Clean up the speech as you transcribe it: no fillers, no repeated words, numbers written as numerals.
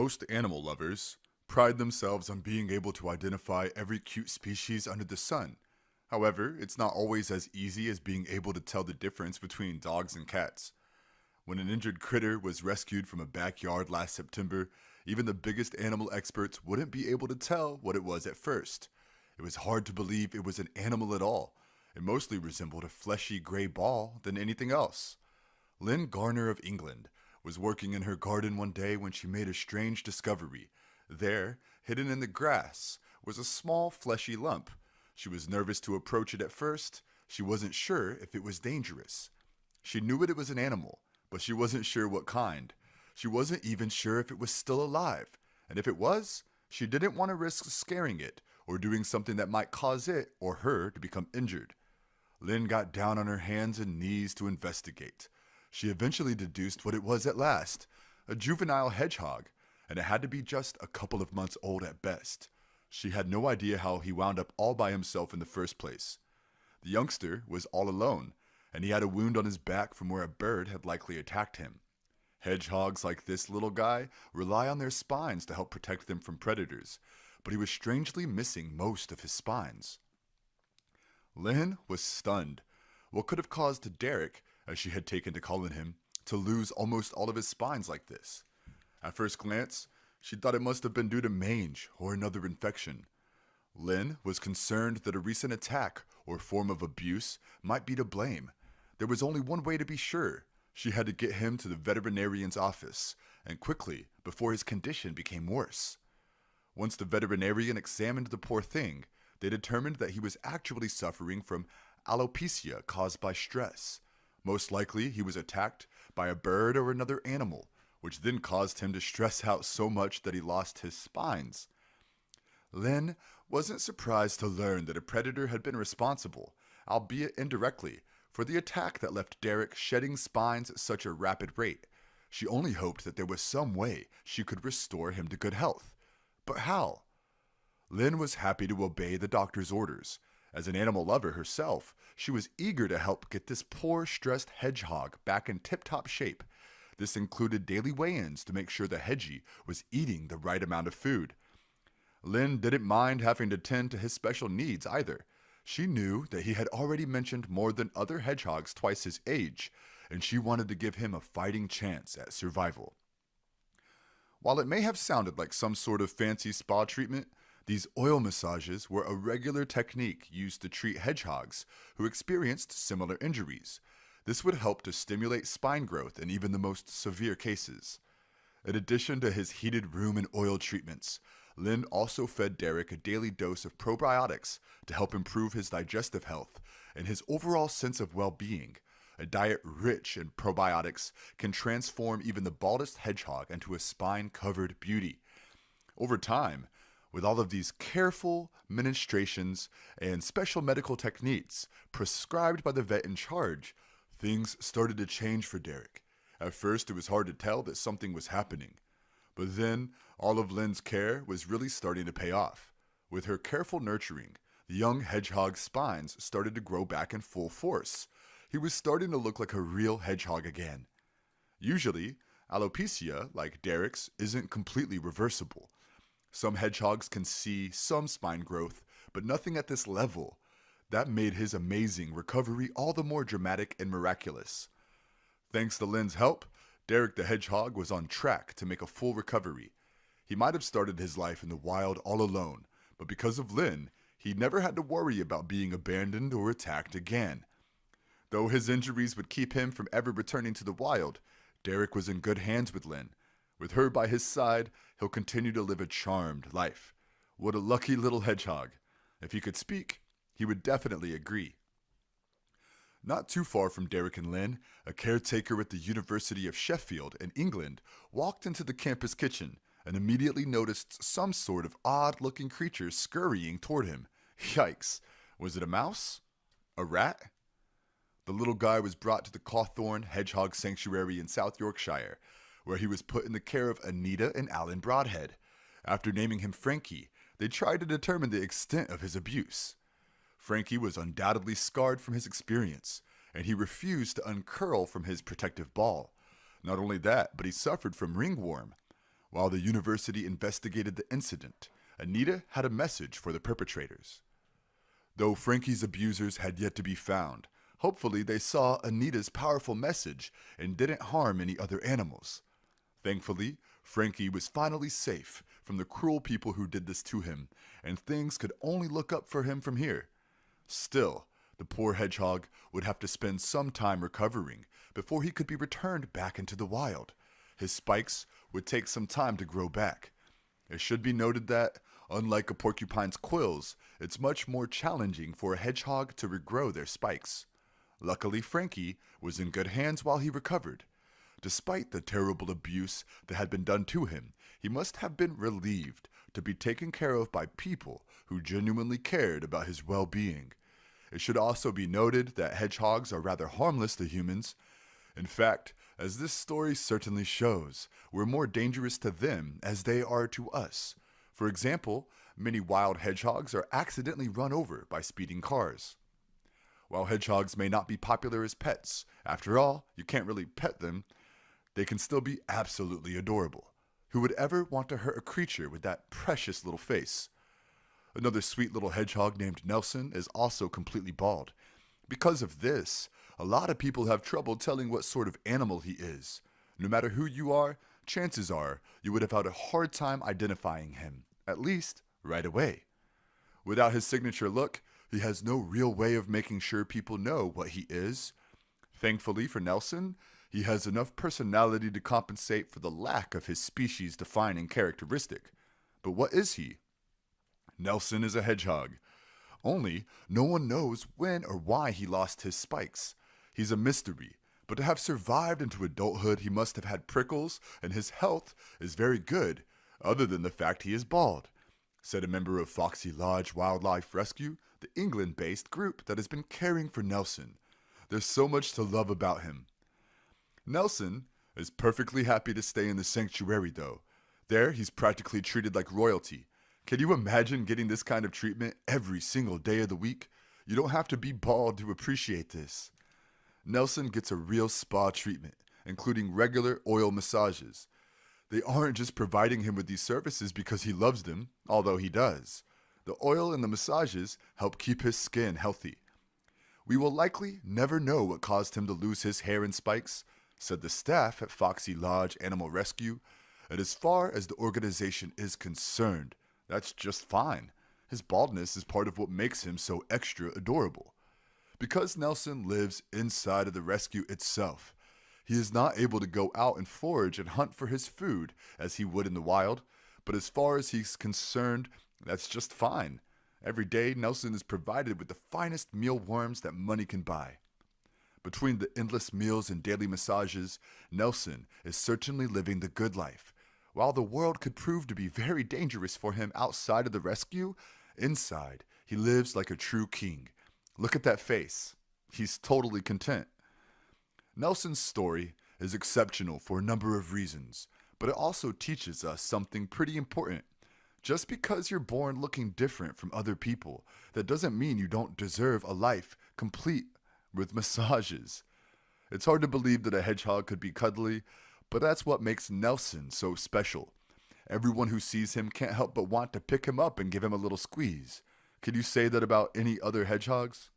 Most animal lovers pride themselves on being able to identify every cute species under the sun. However, it's not always as easy as being able to tell the difference between dogs and cats. When an injured critter was rescued from a backyard last September, even the biggest animal experts wouldn't be able to tell what it was at first. It was hard to believe it was an animal at all. It mostly resembled a fleshy gray ball than anything else. Lynn Garner of England was working in her garden one day when she made a strange discovery. There, hidden in the grass, was a small fleshy lump. She was nervous to approach it at first. She wasn't sure if it was dangerous. She knew it was an animal, but she wasn't sure what kind. She wasn't even sure if it was still alive, and if it was, she didn't want to risk scaring it or doing something that might cause it or her to become injured. Lynn got down on her hands and knees to investigate. She eventually deduced what it was at last, a juvenile hedgehog, and it had to be just a couple of months old at best. She had no idea how he wound up all by himself in the first place. The youngster was all alone, and he had a wound on his back from where a bird had likely attacked him. Hedgehogs like this little guy rely on their spines to help protect them from predators, but he was strangely missing most of his spines. Lynn was stunned. What could have caused Derek, as she had taken to calling him, to lose almost all of his spines like this? At first glance, she thought it must have been due to mange or another infection. Lynn was concerned that a recent attack or form of abuse might be to blame. There was only one way to be sure. She had to get him to the veterinarian's office, and quickly, before his condition became worse. Once the veterinarian examined the poor thing, they determined that he was actually suffering from alopecia caused by stress. Most likely, he was attacked by a bird or another animal, which then caused him to stress out so much that he lost his spines. Lynn wasn't surprised to learn that a predator had been responsible, albeit indirectly, for the attack that left Derek shedding spines at such a rapid rate. She only hoped that there was some way she could restore him to good health. But how? Lynn was happy to obey the doctor's orders. As an animal lover herself, she was eager to help get this poor, stressed hedgehog back in tip-top shape. This included daily weigh-ins to make sure the hedgie was eating the right amount of food. Lynn didn't mind having to tend to his special needs either. She knew that he had already mentioned more than other hedgehogs twice his age, and she wanted to give him a fighting chance at survival. While it may have sounded like some sort of fancy spa treatment, these oil massages were a regular technique used to treat hedgehogs who experienced similar injuries. This would help to stimulate spine growth in even the most severe cases. In addition to his heated room and oil treatments, Lynn also fed Derek a daily dose of probiotics to help improve his digestive health and his overall sense of well-being. A diet rich in probiotics can transform even the baldest hedgehog into a spine-covered beauty. Over time, with all of these careful ministrations and special medical techniques prescribed by the vet in charge, things started to change for Derek. At first, it was hard to tell that something was happening. But then, all of Lynn's care was really starting to pay off. With her careful nurturing, the young hedgehog's spines started to grow back in full force. He was starting to look like a real hedgehog again. Usually, alopecia, like Derek's, isn't completely reversible. Some hedgehogs can see some spine growth, but nothing at this level. That made his amazing recovery all the more dramatic and miraculous. Thanks to Lynn's help, Derek the hedgehog was on track to make a full recovery. He might have started his life in the wild all alone, but because of Lynn, he never had to worry about being abandoned or attacked again. Though his injuries would keep him from ever returning to the wild, Derek was in good hands with Lynn. With her by his side, he'll continue to live a charmed life. What a lucky little hedgehog. If he could speak, he would definitely agree. Not too far from Derek and Lynn, a caretaker at the University of Sheffield in England walked into the campus kitchen and immediately noticed some sort of odd-looking creature scurrying toward him. Yikes! Was it a mouse? A rat? The little guy was brought to the Cawthorne Hedgehog Sanctuary in South Yorkshire, where he was put in the care of Anita and Alan Broadhead. After naming him Frankie, they tried to determine the extent of his abuse. Frankie was undoubtedly scarred from his experience, and he refused to uncurl from his protective ball. Not only that, but he suffered from ringworm. While the university investigated the incident, Anita had a message for the perpetrators. Though Frankie's abusers had yet to be found, hopefully they saw Anita's powerful message and didn't harm any other animals. Thankfully, Frankie was finally safe from the cruel people who did this to him, and things could only look up for him from here. Still, the poor hedgehog would have to spend some time recovering before he could be returned back into the wild. His spikes would take some time to grow back. It should be noted that, unlike a porcupine's quills, it's much more challenging for a hedgehog to regrow their spikes. Luckily, Frankie was in good hands while he recovered. Despite the terrible abuse that had been done to him, he must have been relieved to be taken care of by people who genuinely cared about his well-being. It should also be noted that hedgehogs are rather harmless to humans. In fact, as this story certainly shows, we're more dangerous to them as they are to us. For example, many wild hedgehogs are accidentally run over by speeding cars. While hedgehogs may not be popular as pets, after all, you can't really pet them, they can still be absolutely adorable. Who would ever want to hurt a creature with that precious little face? Another sweet little hedgehog named Nelson is also completely bald. Because of this, a lot of people have trouble telling what sort of animal he is. No matter who you are, chances are you would have had a hard time identifying him, at least right away. Without his signature look, he has no real way of making sure people know what he is. Thankfully for Nelson, he has enough personality to compensate for the lack of his species-defining characteristic. But what is he? Nelson is a hedgehog. Only, no one knows when or why he lost his spikes. He's a mystery, but to have survived into adulthood, he must have had prickles, and his health is very good, other than the fact he is bald, said a member of Foxy Lodge Wildlife Rescue, the England-based group that has been caring for Nelson. There's so much to love about him. Nelson is perfectly happy to stay in the sanctuary, though. There, he's practically treated like royalty. Can you imagine getting this kind of treatment every single day of the week? You don't have to be bald to appreciate this. Nelson gets a real spa treatment, including regular oil massages. They aren't just providing him with these services because he loves them, although he does. The oil and the massages help keep his skin healthy. We will likely never know what caused him to lose his hair and spikes, said the staff at Foxy Lodge Animal Rescue, and as far as the organization is concerned, that's just fine. His baldness is part of what makes him so extra adorable. Because Nelson lives inside of the rescue itself, he is not able to go out and forage and hunt for his food as he would in the wild, but as far as he's concerned, that's just fine. Every day, Nelson is provided with the finest mealworms that money can buy. Between the endless meals and daily massages, Nelson is certainly living the good life. While the world could prove to be very dangerous for him outside of the rescue, inside, he lives like a true king. Look at that face. He's totally content. Nelson's story is exceptional for a number of reasons, but it also teaches us something pretty important. Just because you're born looking different from other people, that doesn't mean you don't deserve a life complete with massages. It's hard to believe that a hedgehog could be cuddly, but that's what makes Nelson so special. Everyone who sees him can't help but want to pick him up and give him a little squeeze. Could you say that about any other hedgehogs?